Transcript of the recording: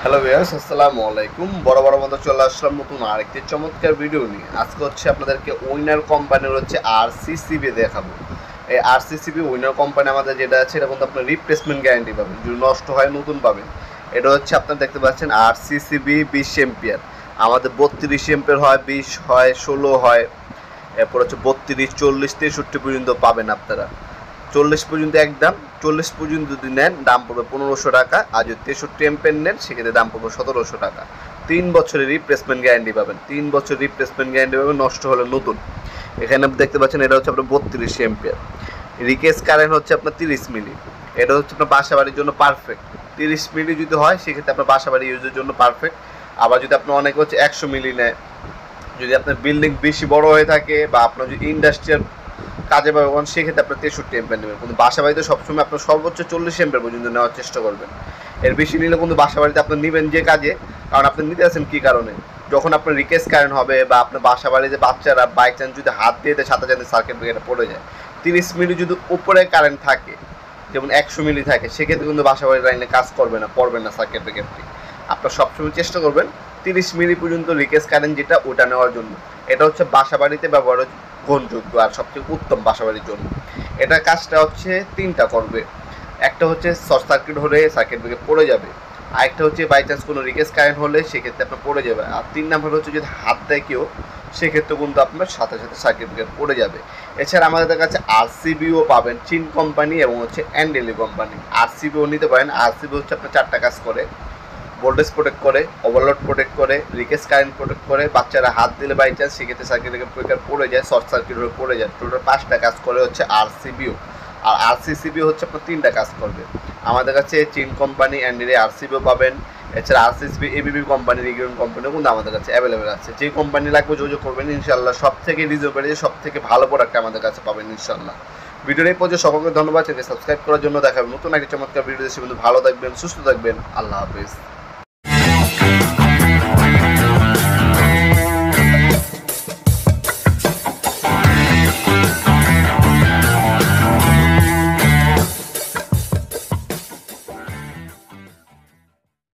Hello viewers, আসসালামু আলাইকুম। বড় মতো চলে আসলাম নতুন আরেকটি চমৎকার ভিডিও নিয়ে। আজকে হচ্ছে আপনাদেরকে উইনার কোম্পানির হচ্ছে আরসিসিবি দেখাবো। এই আরসিসিবি উইনার কোম্পানি আমাদের যেটা আছে এটা কিন্তু আপনার রিপ্লেসমেন্ট গ্যারান্টি পাবেন, যদি নষ্ট হয় নতুন পাবেন। এটা হচ্ছে আপনারা দেখতে পাচ্ছেন আরসিসিবি 20 এম্পিয়ার। আমাদের 32 এম্পিয়ার হয়, 20 হয়, 16 হয়, এরপর হচ্ছে 32, 40, 63 পর্যন্ত পাবেন আপনারা। 40 পর্যন্ত একদম, 40 পর্যন্ত যদি নেন দাম পড়বে 1500 টাকা, আর যদি 63 এম্পের নেন সেক্ষেত্রে দাম পড়বে 1700 টাকা। 3 বছরের রিপ্লেসমেন্ট গ্যারান্টি পাবেন, 3 বছর রিপ্লেসমেন্ট গ্যারান্টি পাবেন, নষ্ট হলে নতুন। এখানে আপনি দেখতে পাচ্ছেন এটা হচ্ছে আপনার 32 এম্পিয়ার। রিকেস কারেন্ট হচ্ছে আপনার 30 মিলি। এটা হচ্ছে আপনার বাসা বাড়ির জন্য পারফেক্ট। 30 মিলি যদি হয় সেক্ষেত্রে আপনার বাসা বাড়ি ইউজের জন্য পারফেক্ট। আবার যদি আপনার অনেকে হচ্ছে 100 মিলি নেয়, যদি আপনার বিল্ডিং বেশি বড় হয়ে থাকে বা আপনার যদি ইন্ডাস্ট্রিয়াল কাজে ব্যবহার সেক্ষেত্রে আপনার 63 এম্পিয়ার নেবেন। কিন্তু বাসা বাড়িতে সবসময় আপনার সর্বোচ্চ 40 এম্পিয়ার পর্যন্ত নেওয়ার চেষ্টা করবেন। এর বেশি নিলে কিন্তু বাসা বাড়িতে আপনি নেবেন যে কাজে, কারণ আপনি নিতে আসেন কী কারণে, যখন আপনার রিকেস কারেন্ট হবে বা আপনার বাসা বাড়িতে বাচ্চারা বাই চান্স যদি হাত দিয়ে দেয় সাথে সাথে সার্কিট ব্রেকারটা পড়ে যায়, 30 মিলি যদি উপরে কারেন্ট থাকে, যেমন 100 মিলি থাকে, সেক্ষেত্রে কিন্তু বাসা বাড়ির লাইনে কাজ করবে না, পড়বে না সার্কিট ব্রেকারটি। আপনার সবসময় চেষ্টা করবেন 30 মিলি পর্যন্ত রিকেস কারেন্ট যেটা ওটা নেওয়ার জন্য। এটা হচ্ছে বাসা বাড়িতে ব্যবহার গ্রহণযোগ্য আর সবথেকে উত্তম বাসাবাড়ির জন্য। এটার কাজটা হচ্ছে তিনটা করবে। একটা হচ্ছে শর্ট সার্কিট হলে সার্কিট ব্রেকার পড়ে যাবে, আরেকটা হচ্ছে বাই চান্স কোনো রিকেস কারেন্ট হলে সেক্ষেত্রে আপনার পড়ে যাবে, আর 3 নাম্বার হচ্ছে যদি হাত দেয় কেউ সেক্ষেত্রে কিন্তু আপনার সাথে সাথে সার্কিট ব্রেকার পড়ে যাবে। এছাড়া আমাদের কাছে আরসিবিও পাবেন, চিন কোম্পানি এবং হচ্ছে অ্যান্ডেলি কোম্পানি। আরসিবিও নিতে পারেন। আরসিবি হচ্ছে আপনার 4টা কাজ করে: ভোল্টেজ প্রোটেক্ট করে, ওভারলোড প্রোটেক্ট করে, রিকেস কারেন্ট প্রোটেক্ট করে, বাচ্চারা হাত দিলে বাই চান্স সেক্ষেত্রে সার্কিট ব্রেকার পড়ে যায়, শর্ট সার্কিট হয়ে পড়ে যায়। টোটাল 5টা কাজ করে হচ্ছে আরসিবিও। আর আরসিসিবি হচ্ছে আপনার 3টা কাজ করবে। আমাদের কাছে চিন কোম্পানি অ্যান্ডেলে আরসিবিও পাবেন। এছাড়া আরসিসিবি এবিবি কোম্পানি, রিগিয়ন কোম্পানিও কিন্তু আমাদের কাছে অ্যাভেলেবেল আছে। যে কোম্পানি লাগবে যোগাযোগ করবেন, ইনশাল্লাহ সব থেকে রিজনেবল, সব থেকে ভালো প্রোডাক্ট আমাদের কাছে পাবেন ইনশাল্লাহ। ভিডিওর এই পর্যন্ত সকলকে ধন্যবাদ। চ্যানেল সাবস্ক্রাইব করার জন্য। দেখা হবে নতুন একটা চমৎকার ভিডিও। দেশে কিন্তু ভালো থাকবেন, সুস্থ থাকবেন। আল্লাহ হাফেজ।